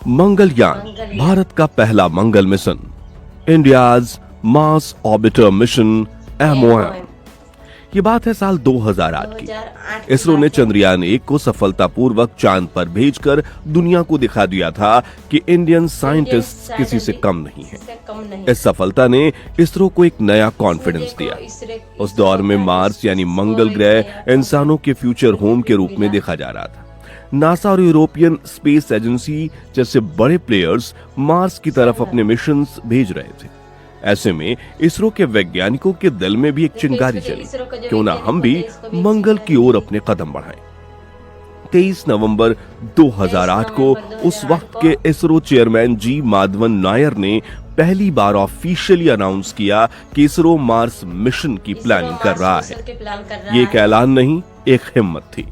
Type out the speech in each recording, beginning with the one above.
मंगलयान भारत का पहला मंगल mission, India's Mars orbiter mission MOM। ये बात है साल 2008 की। इसरो ने चंद्रयान 1 को सफलतापूर्वक चांद पर भेजकर दुनिया को दिखा दिया था कि इंडियन साइंटिस्ट किसी से कम नहीं है। इस सफलता ने इसरो को एक नया कॉन्फिडेंस दिया। उस दौर में मार्स यानी मंगल ग्रह इंसानों के फ्यूचर होम के रूप में देखा जा रहा था। नासा और यूरोपियन स्पेस एजेंसी जैसे बड़े प्लेयर्स मार्स की तरफ अपने मिशंस भेज रहे थे। ऐसे में इसरो के वैज्ञानिकों के दिल में भी एक चिंगारी चली, क्यों ना हम भी मंगल की ओर अपने कदम बढ़ाएं। 23 नवंबर 2008 को उस वक्त के इसरो चेयरमैन जी माधवन नायर ने पहली बार ऑफिशियली अनाउंस किया कि इसरो मार्स मिशन की प्लानिंग कर रहा है। ये एक ऐलान नहीं, एक हिम्मत थी।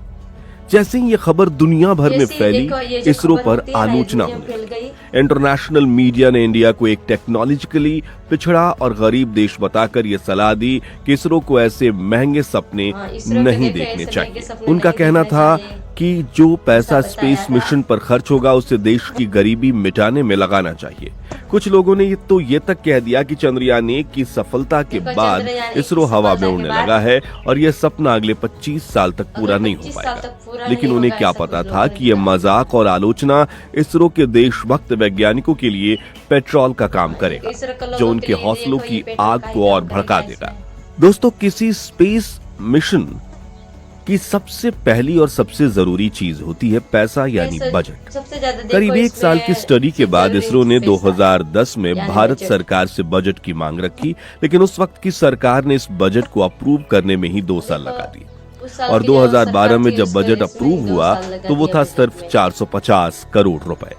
जैसे ही ये खबर दुनिया भर में फैली, इसरो पर आलोचना होने लगी। इंटरनेशनल मीडिया ने इंडिया को एक टेक्नोलॉजिकली पिछड़ा और गरीब देश बताकर ये सलाह दी कि इसरो को ऐसे महंगे सपने नहीं देखने चाहिए। उनका कहना था कि जो पैसा स्पेस मिशन पर खर्च होगा उसे देश की गरीबी मिटाने में लगाना चाहिए। कुछ लोगों ने ये तक कह दिया कि चंद्रयान 1 की सफलता के बाद इसरो हवा में उड़ने लगा है और यह सपना अगले 25 साल तक पूरा नहीं हो पाएगा। लेकिन उन्हें क्या पता था कि यह मजाक और आलोचना इसरो के देशभक्त वैज्ञानिकों के लिए पेट्रोल का काम करेगा, जो उनके हौसलों की आग को और भड़का देगा। दोस्तों, किसी स्पेस मिशन की सबसे पहली और सबसे जरूरी चीज होती है पैसा यानी बजट। करीब 1 साल की स्टडी के बाद इसरो ने 2010 में भारत सरकार से बजट की मांग रखी, लेकिन उस वक्त की सरकार ने इस बजट को अप्रूव करने में ही 2 साल लगा दिए। और 2012 में जब बजट अप्रूव हुआ तो वो था सिर्फ 450 करोड़ रुपए।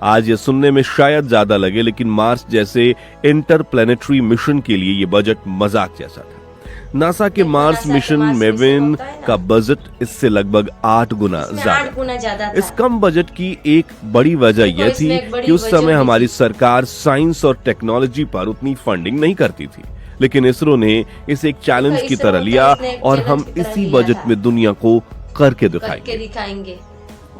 आज ये सुनने में शायद ज्यादा लगे, लेकिन मार्स जैसे इंटरप्लेनेटरी मिशन के लिए ये बजट मजाक जैसा था। नासा के मार्स मिशन मेविन का बजट इससे लगभग 8 गुना ज्यादा। इस कम बजट की एक बड़ी वजह यह थी कि उस समय हमारी सरकार साइंस और टेक्नोलॉजी पर उतनी फंडिंग नहीं करती थी। लेकिन इसरो ने इसे एक चैलेंज की तरह लिया और हम इसी बजट में दुनिया को करके दिखाएंगे।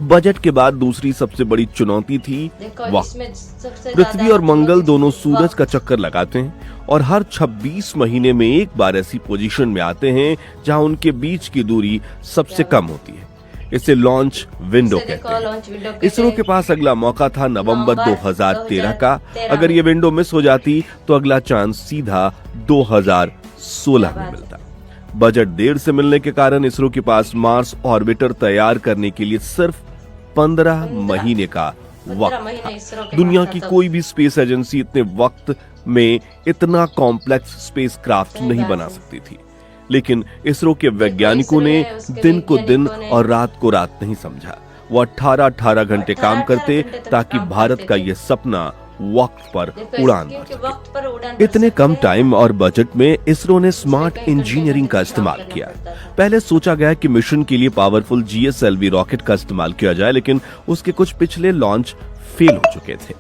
बजट के बाद दूसरी सबसे बड़ी चुनौती थी वक्त। पृथ्वी और मंगल दोनों सूरज का चक्कर लगाते हैं और हर 26 महीने में एक बार ऐसी पोजीशन में आते हैं जहां उनके बीच की दूरी सबसे कम होती है। इसे लॉन्च विंडो कहते हैं। इसरो के पास अगला मौका था नवंबर 2013 का। अगर ये विंडो मिस हो जाती तो अगला चांस सीधा 2016 में मिलता। बजट देर से मिलने के कारण इसरो के पास मार्स ऑर्बिटर तैयार करने के लिए सिर्फ 15 महीने का वक्त था। दुनिया की कोई भी स्पेस एजेंसी इतने वक्त में इतना कॉम्प्लेक्स स्पेसक्राफ्ट नहीं बना सकती थी। लेकिन इसरो के वैज्ञानिकों ने दिन को दिन और रात को रात नहीं समझा। वो 18 घंटे काम करते ताकि भारत का यह सपना वक्त पर उड़ान भर सके। इतने कम टाइम और बजट में इसरो ने स्मार्ट इंजीनियरिंग का इस्तेमाल किया। पहले सोचा गया कि मिशन के लिए पावरफुल GSLV रॉकेट का इस्तेमाल किया जाए, लेकिन उसके कुछ पिछले लॉन्च फेल हो चुके थे।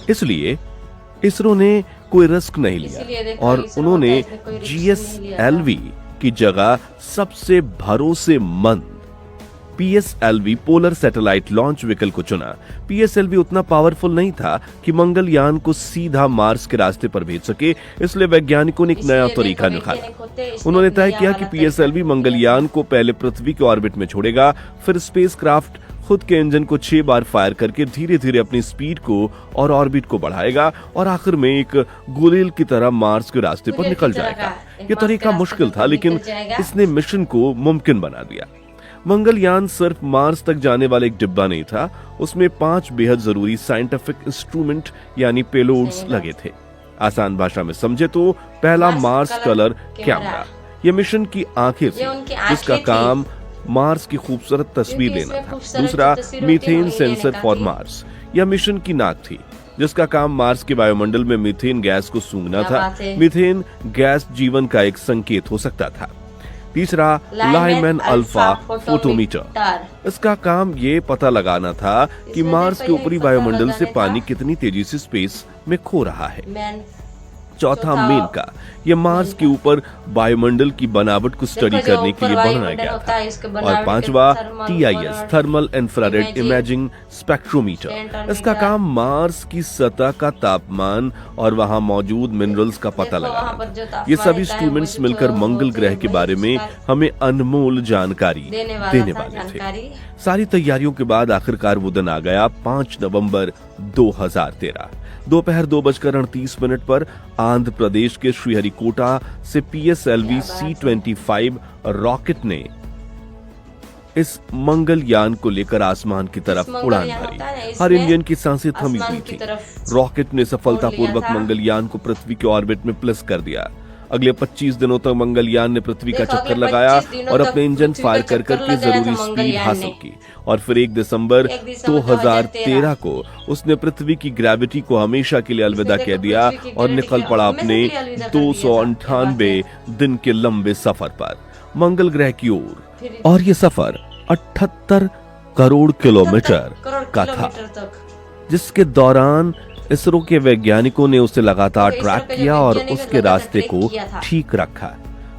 इसलिए इसरो ने कोई रिस्क नहीं लिया और उन्होंने GSLV की जगह सबसे भरोसेमंद PSLV polar satellite launch vehicle को चुना। PSLV उतना पावरफुल नहीं था कि मंगलयान को सीधा मार्स के रास्ते पर भेज सके, इसलिए वैज्ञानिकों ने एक नया तरीका निकाला। उन्होंने तय किया कि PSLV मंगलयान को पहले पृथ्वी के ऑर्बिट में छोड़ेगा, फिर स्पेसक्राफ्ट खुद के इंजन को 6 बार फायर करके धीरे धीरे अपनी स्पीड को और ऑर्बिट को बढ़ाएगा और आखिर में एक गुलेल की तरह मार्स के रास्ते पर निकल जाएगा। यह तरीका मुश्किल था, लेकिन इसने मिशन को मुमकिन बना दिया। मंगलयान सिर्फ मार्स तक जाने वाला एक डिब्बा नहीं था, उसमें 5 बेहद जरूरी साइंटिफिक इंस्ट्रूमेंट यानी पेलोड्स लगे थे। आसान भाषा में समझे तो पहला मार्स कलर कैमरा, यह मिशन की आंखें थी जिसका काम मार्स की खूबसूरत तस्वीर लेना था। दूसरा मीथेन सेंसर फॉर मार्स, यह मिशन की नाक थी जिसका काम मार्स के वायुमंडल में मीथेन गैस को सूंघना था। मीथेन गैस जीवन का एक संकेत हो सकता था। तीसरा लाइमैन अल्फा फोटोमीटर, इसका काम ये पता लगाना था कि मार्स के ऊपरी वायुमंडल से पानी कितनी तेजी से स्पेस में खो रहा है। चौथा मेनका, ये मार्स के ऊपर वायुमंडल की बनावट को स्टडी करने के लिए बनाया गया था। और पांचवा TIS, thermal infrared imaging spectrometer. इसका काम मार्स की सतह का तापमान और वहां मौजूद मिनरल्स का पता लगाना था। ये सभी इंस्ट्रूमेंट्स मिलकर मंगल ग्रह के बारे में हमें अनमोल जानकारी देने वाले थे। सारी तैयारियों के बाद आखिरकार वो दिन आ गया, 5 नवंबर 2013 दोपहर 2:38 पर आंध्र प्रदेश के श्रीहरिकोटा से PSLV C-25 रॉकेट ने इस मंगलयान को लेकर आसमान की तरफ उड़ान भरी। हर इंडियन की सांसें थमी हुई थी। रॉकेट ने सफलतापूर्वक मंगलयान को पृथ्वी के ऑर्बिट में प्लेस कर दिया। अगले 25 दिनों तक मंगलयान ने पृथ्वी का चक्कर लगाया और अपने इंजन फायर कर करके जरूरी स्पीड हासिल की। और फिर 1 दिसंबर 2013 को उसने पृथ्वी की ग्रेविटी को हमेशा के लिए अलविदा कह दिया और निकल पड़ा अपने 298 दिन के लंबे सफर पर मंगल ग्रह की ओर। और ये सफर 78 करोड़ किलोमीटर का था, जिसके दौरान इसरो के वैज्ञानिकों ने उसे लगातार ट्रैक किया और उसके रास्ते को ठीक रखा।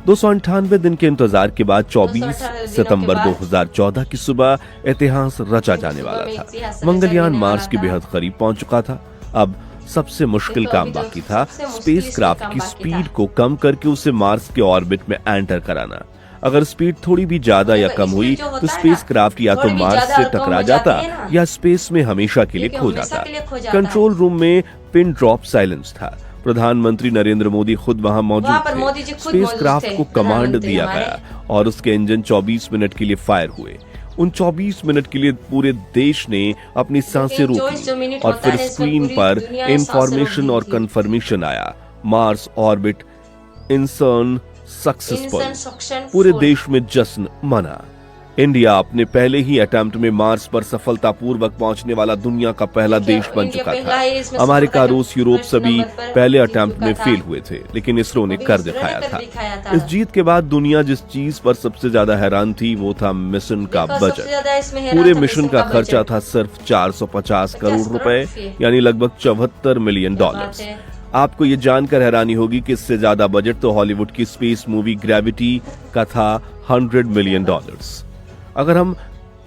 298 दिन के इंतजार के बाद 24 सितंबर 2014 की सुबह इतिहास रचा जाने वाला था। मंगलयान मार्स के बेहद करीब पहुंच चुका था। अब सबसे मुश्किल काम बाकी था, स्पेसक्राफ्ट की स्पीड को कम करके उसे मार्स के ऑर्बिट में एंटर कराना। अगर स्पीड थोड़ी भी ज्यादा या कम हुई तो स्पेसक्राफ्ट या तो मार्स से टकरा जाता या स्पेस में हमेशा के लिए खो जाता। कंट्रोल रूम में पिन ड्रॉप साइलेंस था। प्रधानमंत्री नरेंद्र मोदी खुद वहां मौजूद थे। स्पेसक्राफ्ट को कमांड दिया गया और उसके इंजन 24 मिनट के लिए फायर हुए। उन 24 मिनट के लिए पूरे देश ने अपनी सांसें रोकी और फिर स्क्रीन पर इंफॉर्मेशन और कंफर्मेशन आया, मार्स ऑर्बिट इंसर्न सक्सेसफुल। पूरे देश में जश्न मना। इंडिया अपने पहले ही अटेम्प्ट में मार्स पर सफलतापूर्वक पहुंचने वाला दुनिया का पहला देश बन चुका था। अमेरिका, रूस, यूरोप सभी पहले अटेम्प्ट में फेल हुए थे, लेकिन इसरो ने कर दिखाया था। इस जीत के बाद दुनिया जिस चीज पर सबसे ज्यादा हैरान थी वो था मिशन का बजट। पूरे मिशन का खर्चा था सिर्फ 450 करोड़ रुपए, यानी लगभग 74 मिलियन डॉलर्स। आपको ये जानकर हैरानी होगी कि इससे ज्यादा बजट तो हॉलीवुड की स्पेस मूवी ग्रेविटी का था, 100 मिलियन डॉलर्स। अगर हम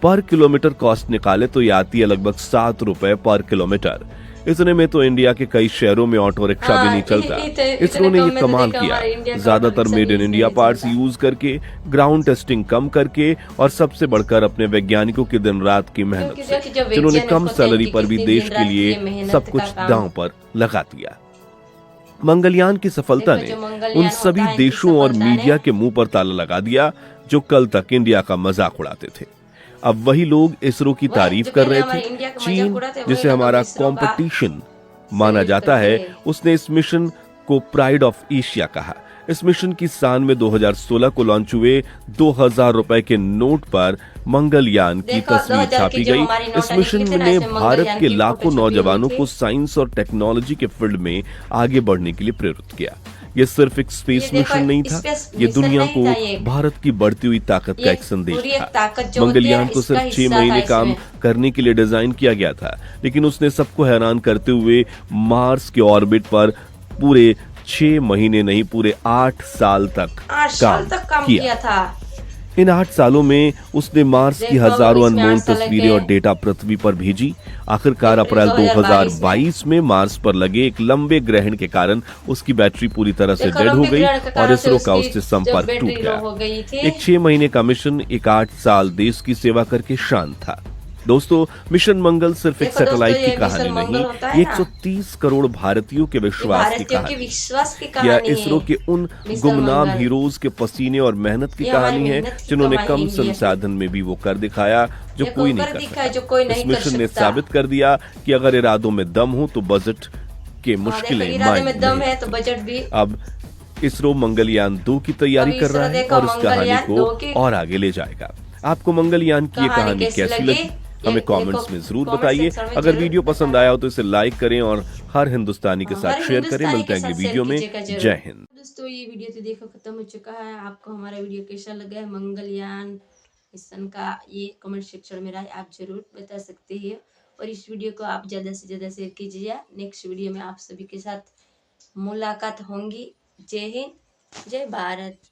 पर किलोमीटर कॉस्ट निकाले तो ये आती है लगभग 7 रुपए पर किलोमीटर। इतने में तो इंडिया के कई शहरों में ऑटो रिक्शा भी नहीं चलता। इसरो ने ये कमाल किया, ज्यादातर made in India parts use करके, ग्राउंड टेस्टिंग कम करके और सबसे बढ़कर अपने वैज्ञानिकों की दिन रात की मेहनत से, जिन्होंने कम सैलरी पर भी देश के लिए सब कुछ दांव पर लगा दिया। मंगलयान की सफलता ने उन सभी देशों और मीडिया के मुंह पर ताला लगा दिया जो कल तक इंडिया का मजाक उड़ाते थे। अब वही लोग इसरो की तारीफ कर रहे थे। चीन, जिसे हमारा कंपटीशन माना जाता है, उसने इस मिशन को प्राइड ऑफ एशिया कहा। इस मिशन की शान में 2016 को लॉन्च हुए 2000 रुपए के नोट पर मंगलयान की तस्वीर छापी गई। इस मिशन ने भारत के लाखों नौजवानों को साइंस और टेक्नोलॉजी के फील्ड में आगे बढ़ने के लिए प्रेरित किया। ये सिर्फ एक स्पेस मिशन नहीं था, ये दुनिया को भारत की बढ़ती हुई ताकत का एक संदेश था। मंगलयान को सिर्फ 6 महीने काम करने के लिए डिजाइन किया गया था, लेकिन उसने सबको हैरान करते हुए मार्स के ऑर्बिट पर पूरे 6 महीने नहीं, पूरे 8 साल तक काम किया था। इन 8 सालों में उसने मार्स की हजारों अनमोल तस्वीरें और डेटा पृथ्वी पर भेजी। आखिरकार अप्रैल 2022 में मार्स पर लगे एक लंबे ग्रहण के कारण उसकी बैटरी पूरी तरह से डेड हो गई और इसरो का उससे संपर्क टूट गया। एक 6 महीने का मिशन एक 8 साल देश की सेवा करके शांत था। दोस्तों, मिशन मंगल सिर्फ एक सैटेलाइट की कहानी नहीं, ये 130 करोड़ भारतीयों के विश्वास की कहानी या इसरो के उन गुमनाम हीरोज के पसीने और मेहनत की कहानी है जिन्होंने कम संसाधन में भी वो कर दिखाया जो कोई नहीं कर सकता। इस मिशन ने साबित कर दिया कि अगर इरादों में दम हो तो बजट के मुश्किलें मायने। अब इसरो मंगलयान 2 की तैयारी कर रहा है और इस कहानी को और आगे ले जाएगा। आपको मंगलयान की ये कहानी कैसी लगी हमें कमेंट्स में जरूर बताइए। अगर वीडियो पसंद आया हो तो इसे लाइक करें और हर हिंदुस्तानी के साथ शेयर करें। मिलते हैं अगली वीडियो में। जय हिंद। दोस्तों, ये वीडियो तो देखो खत्म हो चुका है। आपको हमारा वीडियो कैसा लगा है मंगलयान मिशन का, ये कमेंट सेक्शन में राय आप जरूर बता सकते हैं। और इस वीडियो को आप ज़्यादा से ज़्यादा शेयर कीजिए। नेक्स्ट वीडियो में आप सभी के साथ मुलाकात होंगी। जय हिंद, जय भारत।